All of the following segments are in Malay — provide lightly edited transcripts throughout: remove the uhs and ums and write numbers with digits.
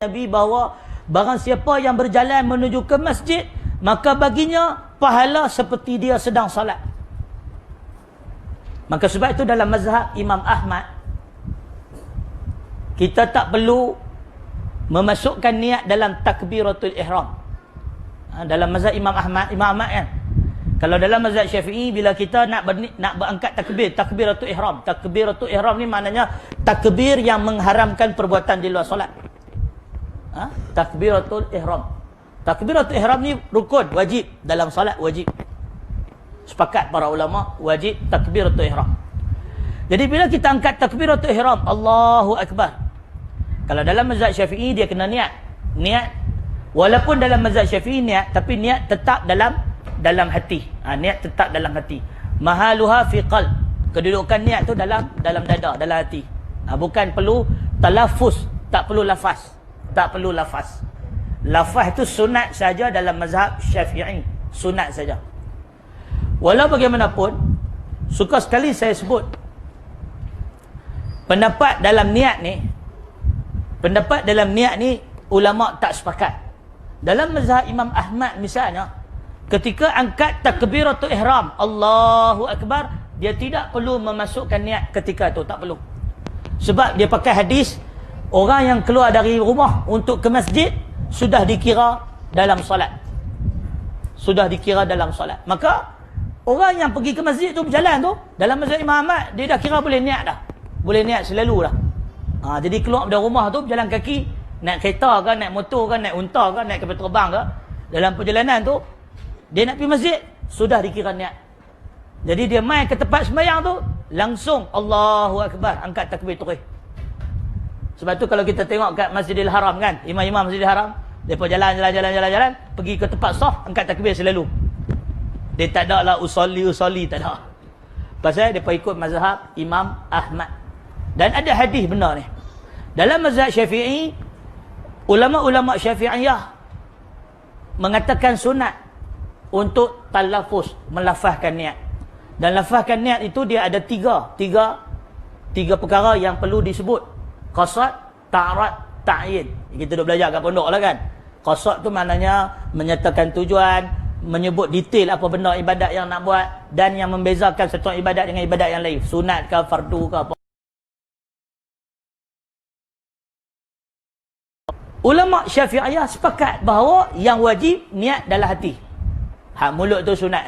Nabi bahawa barang siapa yang berjalan menuju ke masjid, maka baginya pahala seperti dia sedang salat. Maka sebab itu dalam mazhab Imam Ahmad, kita tak perlu memasukkan niat dalam takbiratul ihram. Dalam mazhab Imam Ahmad kan. Kalau dalam mazhab Syafi'i, bila kita nak berangkat takbiratul ihram. Takbiratul ihram ni maknanya takbir yang mengharamkan perbuatan di luar solat. Takbiratul ihram. Takbiratul ihram ni rukun, wajib dalam solat, wajib. Sepakat para ulama, wajib takbiratul ihram. Jadi bila kita angkat takbiratul ihram, Allahu Akbar. Kalau dalam mazhab Syafi'i dia kena niat. Niat walaupun dalam mazhab Syafi'i niat, tapi niat tetap dalam hati. Niat tetap dalam hati. Mahaluha fi qalb. Kedudukan niat tu dalam dada, dalam hati. Bukan perlu talafuz, tak perlu lafaz. Tak perlu lafaz. Lafaz itu sunat saja dalam mazhab Syafi'i. Sunat saja. Walau bagaimanapun, suka sekali saya sebut, pendapat dalam niat ni ulama tak sepakat. Dalam mazhab Imam Ahmad misalnya, ketika angkat takbiratul ihram, Allahu Akbar, dia tidak perlu memasukkan niat ketika itu, tak perlu. Sebab dia pakai hadis, orang yang keluar dari rumah untuk ke masjid sudah dikira dalam solat. Sudah dikira dalam solat. Maka orang yang pergi ke masjid tu berjalan tu, dalam mazhab Imam Ahmad, dia dah kira boleh niat dah. Boleh niat selalu dah. Jadi keluar dari rumah tu berjalan kaki, naik kereta ke, naik motor ke, naik unta ke, naik kapal terbang ke, dalam perjalanan tu dia nak pergi masjid, sudah dikira niat. Jadi dia main ke tempat sembahyang tu, langsung Allahu Akbar, angkat takbir terus. Sebab tu kalau kita tengok kat Masjidil Haram kan, imam-imam Masjidil Haram, mereka jalan, pergi ke tempat saf, angkat takbir selalu. Dia tak ada lah usolli, tak ada. Pasal mereka ikut mazhab Imam Ahmad. Dan ada hadis benar ni. Dalam mazhab Syafi'i, ulama-ulama Syafi'iyah mengatakan sunat untuk talafuz, melafazkan niat. Dan lafazkan niat itu dia ada tiga perkara yang perlu disebut. Qasad, ta'rad, ta'yin. Kita dah belajar kat pondok lah kan. Qasad tu maknanya menyatakan tujuan, menyebut detail apa benda ibadat yang nak buat, dan yang membezakan satu ibadat dengan ibadat yang lain, sunat ke, fardu ke apa. Ulama Syafi'iyah sepakat bahawa yang wajib niat dalam hati. Mulut tu sunat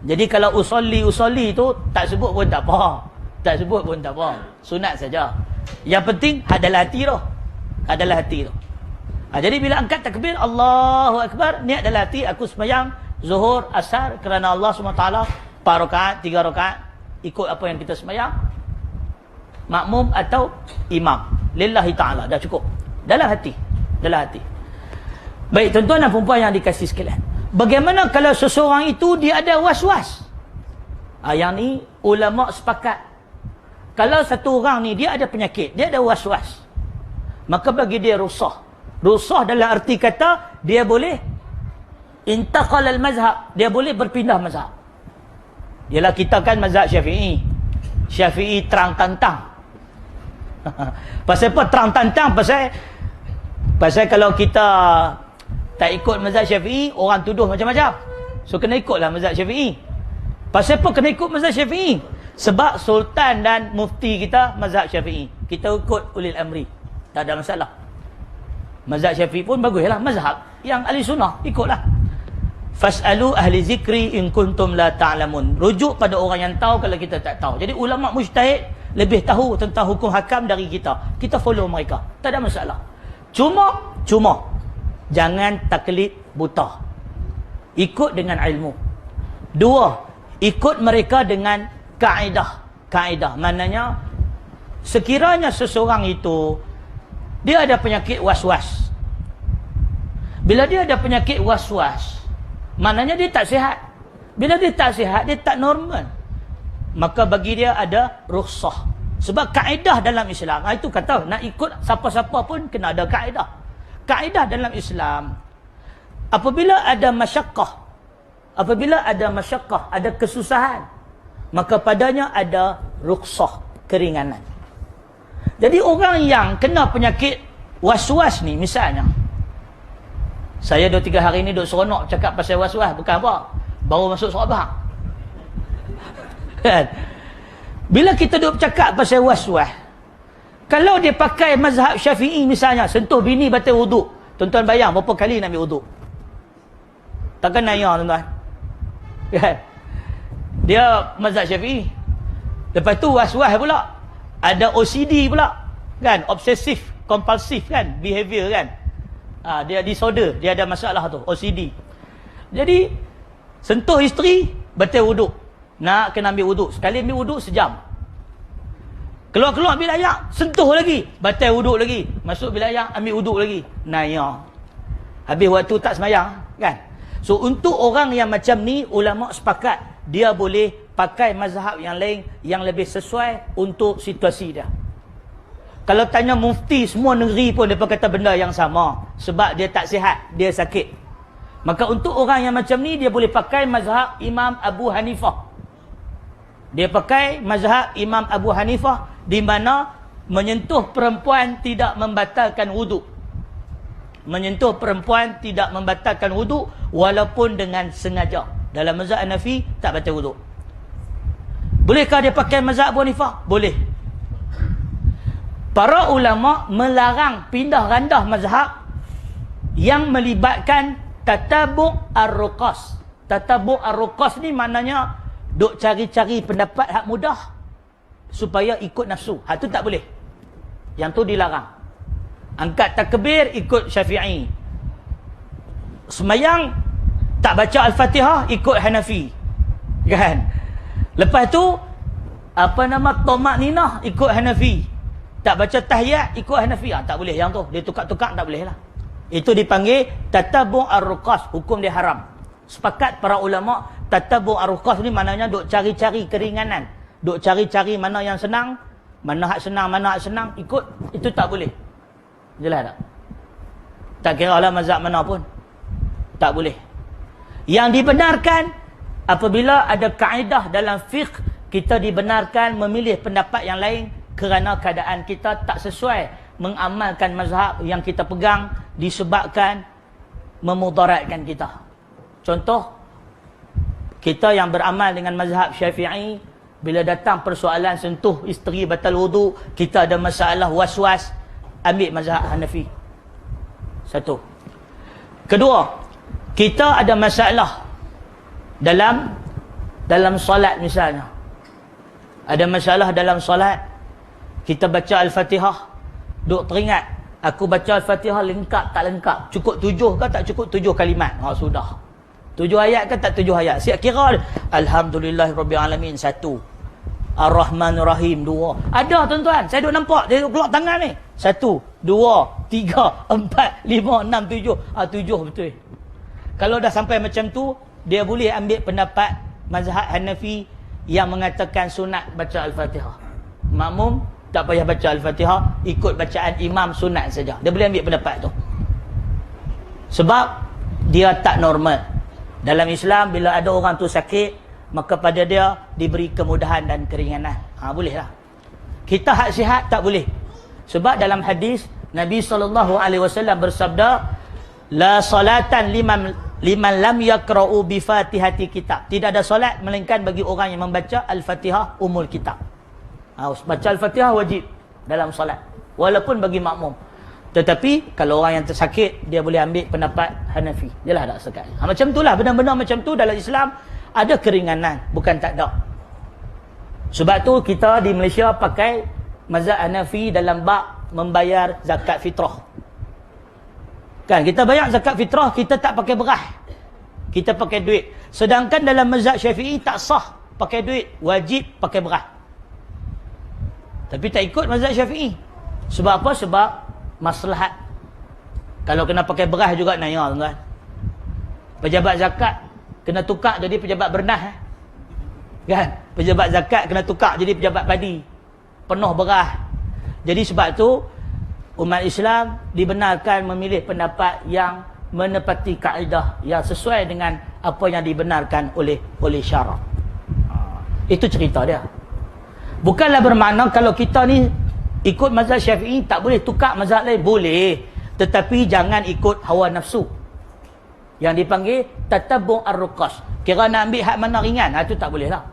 Jadi kalau usolli tu tak sebut pun tak apa. Tak sebut pun tak apa. Sunat saja. Yang penting adalah hati tu. Adalah hati tu. Jadi bila angkat takbir Allahu Akbar, niat dalam hati, aku sembahyang zuhur, asar kerana Allah SWT, 4 rakaat, 3 rakaat, ikut apa yang kita sembahyang, makmum atau imam, lillahi ta'ala, dah cukup. Dalam hati. Dalam hati. Baik, tuan-tuan dan perempuan yang dikasihi sekalian, bagaimana kalau seseorang itu dia ada was-was? Yang ni ulama sepakat. Kalau satu orang ni dia ada penyakit, dia ada was-was, maka bagi dia rusah. Rusah dalam arti kata dia boleh intaqal al-mazhab, dia boleh berpindah mazhab. Yalah, kita kan mazhab Syafi'i. Syafi'i terang tantang. Pasal apa terang tantang? Pasal kalau kita tak ikut mazhab Syafi'i, orang tuduh macam-macam. So kena ikutlah mazhab Syafi'i. Pasal apa kena ikut mazhab Syafi'i? Sebab sultan dan mufti kita mazhab Syafi'i. Kita ikut ulil amri, tak ada masalah. Mazhab Syafi'i pun baguslah, mazhab yang ahli sunnah, ikutlah. Fas'alu ahli zikri in kuntum la ta'lamun. Rujuk pada orang yang tahu kalau kita tak tahu. Jadi ulama mujtahid lebih tahu tentang hukum hakam dari kita. Kita follow mereka, tak ada masalah. Cuma jangan taklid buta. Ikut dengan ilmu. 2, ikut mereka dengan kaedah. Maknanya sekiranya seseorang itu dia ada penyakit was-was. Bila dia ada penyakit was-was, maknanya dia tak sihat. Bila dia tak sihat, dia tak normal, maka bagi dia ada rukhsah. Sebab kaedah dalam Islam, itu kata nak ikut siapa-siapa pun kena ada kaedah. Kaedah dalam Islam, apabila ada masyaqqah, ada kesusahan, maka padanya ada rukhsah, keringanan. Jadi orang yang kena penyakit was-was ni misalnya, saya 2-3 hari ni duk seronok cakap pasal was-was, bukan apa, baru masuk Saabah. Kan? Bila kita duk cakap pasal was-was, kalau dia pakai mazhab Syafi'i misalnya, sentuh bini batal wuduk, tuan-tuan bayang berapa kali nak ambil wuduk? Takkan naya tuan-tuan. Kan? Dia mazhab Syafi'i. Lepas tu was-was pula, ada OCD pula, kan, obsessive compulsive kan, behavior kan, dia disorder, dia ada masalah tu, OCD. Jadi sentuh isteri batal wuduk, nak kena ambil wuduk, sekali ambil wuduk sejam, keluar ambil ayak, sentuh lagi batal wuduk lagi, masuk bil ayak ambil wuduk lagi, naya, habis waktu tak semayang kan. So untuk orang yang macam ni, ulama sepakat dia boleh pakai mazhab yang lain yang lebih sesuai untuk situasi dia. Kalau tanya mufti semua negeri pun mereka kata benda yang sama, sebab dia tak sihat, dia sakit. Maka untuk orang yang macam ni, dia boleh pakai mazhab Imam Abu Hanifah. Dia pakai mazhab Imam Abu Hanifah, di mana menyentuh perempuan tidak membatalkan wuduk. Menyentuh perempuan tidak membatalkan wuduk walaupun dengan sengaja. Dalam mazhab Hanafi tak batal wuduk. Bolehkah dia pakai mazhab Abu Hanifah? Boleh. Para ulama melarang pindah randah mazhab yang melibatkan tatabu' ar-ruqas. Tatabu' ar-ruqas ni maknanya duk cari-cari pendapat hak mudah supaya ikut nafsu. Hak tu tak boleh. Yang tu dilarang. Angkat takbir ikut Syafi'i. Semayang tak baca Al-Fatihah ikut Hanafi. Kan? Lepas tu Tomak ninah ikut Hanafi. Tak baca tahiyat ikut Hanafi. Tak boleh yang tu. Dia tukar-tukar tak boleh lah. Itu dipanggil tatabu' ar-ruqas. Hukum dia haram. Sepakat para ulama, tatabu' ar-ruqas ni maknanya duk cari-cari keringanan. Duk cari-cari mana yang senang, mana hak senang, mana hak senang, ikut. Itu tak boleh. Jelas tak? Tak kira lah mazhab mana pun. Tak boleh. Yang dibenarkan, apabila ada kaedah dalam fiqh, kita dibenarkan memilih pendapat yang lain kerana keadaan kita tak sesuai mengamalkan mazhab yang kita pegang disebabkan memudaratkan kita. Contoh, kita yang beramal dengan mazhab Syafi'i, bila datang persoalan sentuh isteri batal wudu, kita ada masalah was-was, ambil mazhab Hanafi. Satu. Kedua, kita ada masalah dalam solat misalnya. Ada masalah dalam solat, kita baca Al-Fatihah, duk teringat, aku baca Al-Fatihah lengkap tak lengkap, cukup 7 ke tak cukup 7 kalimat. Sudah 7 ayat ke tak 7 ayat, siap kira Alhamdulillahirrabbilalamin 1, Ar-Rahmanir-Rahim 2. Ada tuan-tuan, saya duk nampak dia duk keluar tangan ni, 1, 2, 3, 4, 5, 6, 7. 7 betul. Kalau dah sampai macam tu, dia boleh ambil pendapat mazhab Hanafi yang mengatakan sunat baca Al-Fatihah. Makmum tak payah baca Al-Fatihah, ikut bacaan imam sunat saja. Dia boleh ambil pendapat tu. Sebab dia tak normal. Dalam Islam, bila ada orang tu sakit, maka pada dia diberi kemudahan dan keringanan. Bolehlah. Kita hak sihat tak boleh. Sebab dalam hadis, Nabi SAW bersabda, la salatan liman lam yakra'u bi fatihati kitab. Tidak ada solat melainkan bagi orang yang membaca Al-Fatihah umul kitab. Baca Al-Fatihah wajib dalam solat, walaupun bagi makmum. Tetapi kalau orang yang tersakit, dia boleh ambil pendapat Hanafi. Jelas tak sekat? Macam itulah, benda-benda macam tu dalam Islam ada keringanan, bukan tak ada. Sebab tu kita di Malaysia pakai mazhab Hanafi dalam bab membayar zakat fitrah. Kan, kita bayar zakat fitrah, kita tak pakai beras, kita pakai duit. Sedangkan dalam mazhab Syafi'i tak sah pakai duit, wajib pakai beras. Tapi tak ikut mazhab Syafi'i. Sebab apa? Sebab maslahat. Kalau kena pakai beras juga naya tuan-tuan. Pejabat zakat kena tukar jadi pejabat bernah. Kan? Pejabat zakat kena tukar jadi pejabat padi, penuh beras. Jadi sebab tu umat Islam dibenarkan memilih pendapat yang menepati kaedah yang sesuai dengan apa yang dibenarkan oleh syarak. Itu cerita dia. Bukanlah bermakna kalau kita ni Ikut mazhab Syafi'i tak boleh, tukar mazhab lain boleh, tetapi jangan ikut hawa nafsu. Yang dipanggil tatabbu' ar-ruqas. Kira nak ambil hak mana ringan, itu tak boleh lah.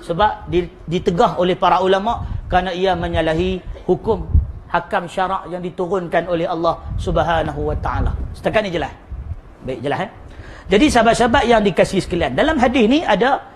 Sebab ditegah oleh para ulama kerana ia menyalahi hukum hakam syarak yang diturunkan oleh Allah Subhanahu wa taala. Setakat ni jelas. Baik, jelas Jadi sahabat-sahabat yang dikasihi sekalian, dalam hadis ni ada